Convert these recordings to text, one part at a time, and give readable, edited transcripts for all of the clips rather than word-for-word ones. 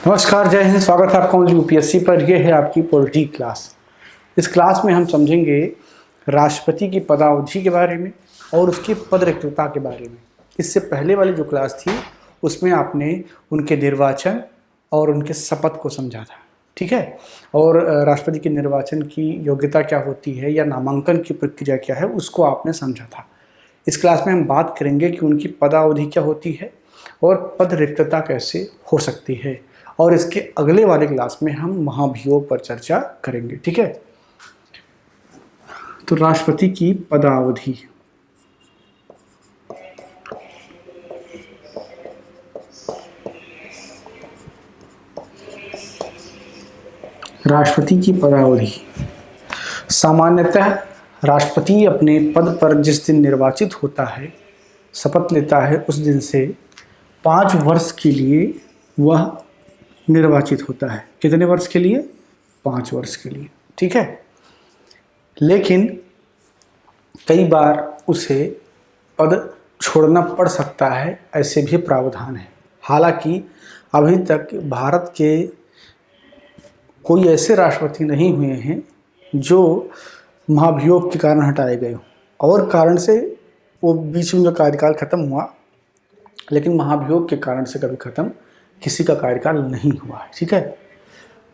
नमस्कार, जय हिंद। स्वागत है आपका यूपीएससी पर। यह है आपकी पॉलिटी क्लास। इस क्लास में हम समझेंगे राष्ट्रपति की पदावधि के बारे में और उसकी पद रिक्तता के बारे में। इससे पहले वाली जो क्लास थी उसमें आपने उनके निर्वाचन और उनके शपथ को समझा था, ठीक है। और राष्ट्रपति के निर्वाचन की योग्यता क्या होती है या नामांकन की प्रक्रिया क्या है उसको आपने समझा था। इस क्लास में हम बात करेंगे कि उनकी पदावधि क्या होती है और पद रिक्तता कैसे हो सकती है, और इसके अगले वाले क्लास में हम महाभियोग पर चर्चा करेंगे, ठीक है। तो राष्ट्रपति की पदावधि। राष्ट्रपति की पदावधि सामान्यतः राष्ट्रपति अपने पद पर जिस दिन निर्वाचित होता है, शपथ लेता है, उस दिन से 5 वर्ष के लिए वह निर्वाचित होता है। कितने वर्ष के लिए? 5 वर्ष के लिए, ठीक है। लेकिन कई बार उसे पद छोड़ना पड़ सकता है, ऐसे भी प्रावधान है। हालांकि अभी तक भारत के कोई ऐसे राष्ट्रपति नहीं हुए हैं जो महाभियोग के कारण हटाए गए हों। और कारण से वो बीच में जो कार्यकाल खत्म हुआ, लेकिन महाभियोग के कारण से कभी खत्म किसी का कार्यकाल नहीं हुआ है, ठीक है।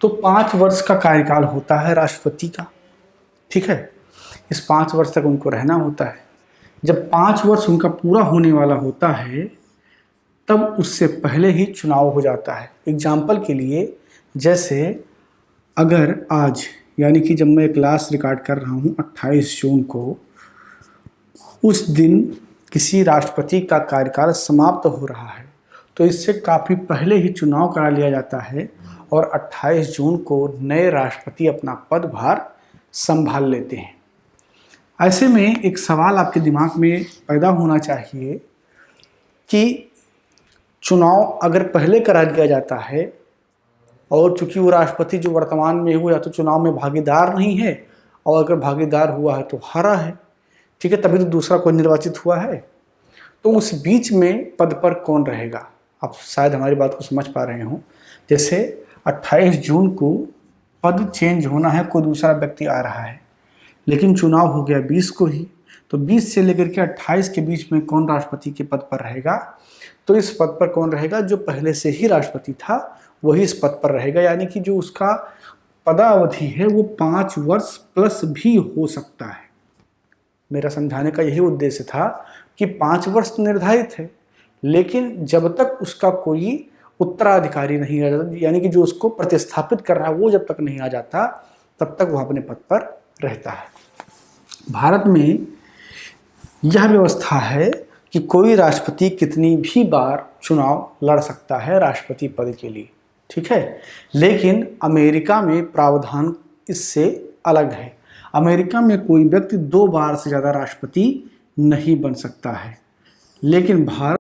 तो 5 वर्ष का कार्यकाल होता है राष्ट्रपति का, ठीक है। इस 5 वर्ष तक उनको रहना होता है। जब 5 वर्ष उनका पूरा होने वाला होता है तब उससे पहले ही चुनाव हो जाता है। एग्जाम्पल के लिए, जैसे अगर आज यानी कि जब मैं क्लास रिकॉर्ड कर रहा हूँ 28 जून को, उस दिन किसी राष्ट्रपति का कार्यकाल समाप्त हो रहा है, तो इससे काफ़ी पहले ही चुनाव करा लिया जाता है और 28 जून को नए राष्ट्रपति अपना पदभार संभाल लेते हैं। ऐसे में एक सवाल आपके दिमाग में पैदा होना चाहिए कि चुनाव अगर पहले करा दिया जाता है और चूंकि वो राष्ट्रपति जो वर्तमान में हुआ तो चुनाव में भागीदार नहीं है, और अगर भागीदार हुआ है तो हारा है, ठीक है, तभी तो दूसरा कोई निर्वाचित हुआ है। तो उस बीच में पद पर कौन रहेगा? आप शायद हमारी बात को समझ पा रहे हो। जैसे 28 जून को पद चेंज होना है, कोई दूसरा व्यक्ति आ रहा है, लेकिन चुनाव हो गया 20 को ही, तो 20 से लेकर के 28 के बीच में कौन राष्ट्रपति के पद पर रहेगा? तो इस पद पर कौन रहेगा? जो पहले से ही राष्ट्रपति था वही इस पद पर रहेगा। यानी कि जो उसका पदावधि है वो 5 वर्ष प्लस भी हो सकता है। मेरा समझाने का यही उद्देश्य था कि 5 वर्ष तो निर्धारित है, लेकिन जब तक उसका कोई उत्तराधिकारी नहीं आ जाता, यानी कि जो उसको प्रतिस्थापित कर रहा है वो जब तक नहीं आ जाता, तब तक वह अपने पद पर रहता है। भारत में यह व्यवस्था है कि कोई राष्ट्रपति कितनी भी बार चुनाव लड़ सकता है राष्ट्रपति पद के लिए, ठीक है। लेकिन अमेरिका में प्रावधान इससे अलग है। अमेरिका में कोई व्यक्ति 2 बार से ज़्यादा राष्ट्रपति नहीं बन सकता है, लेकिन भारत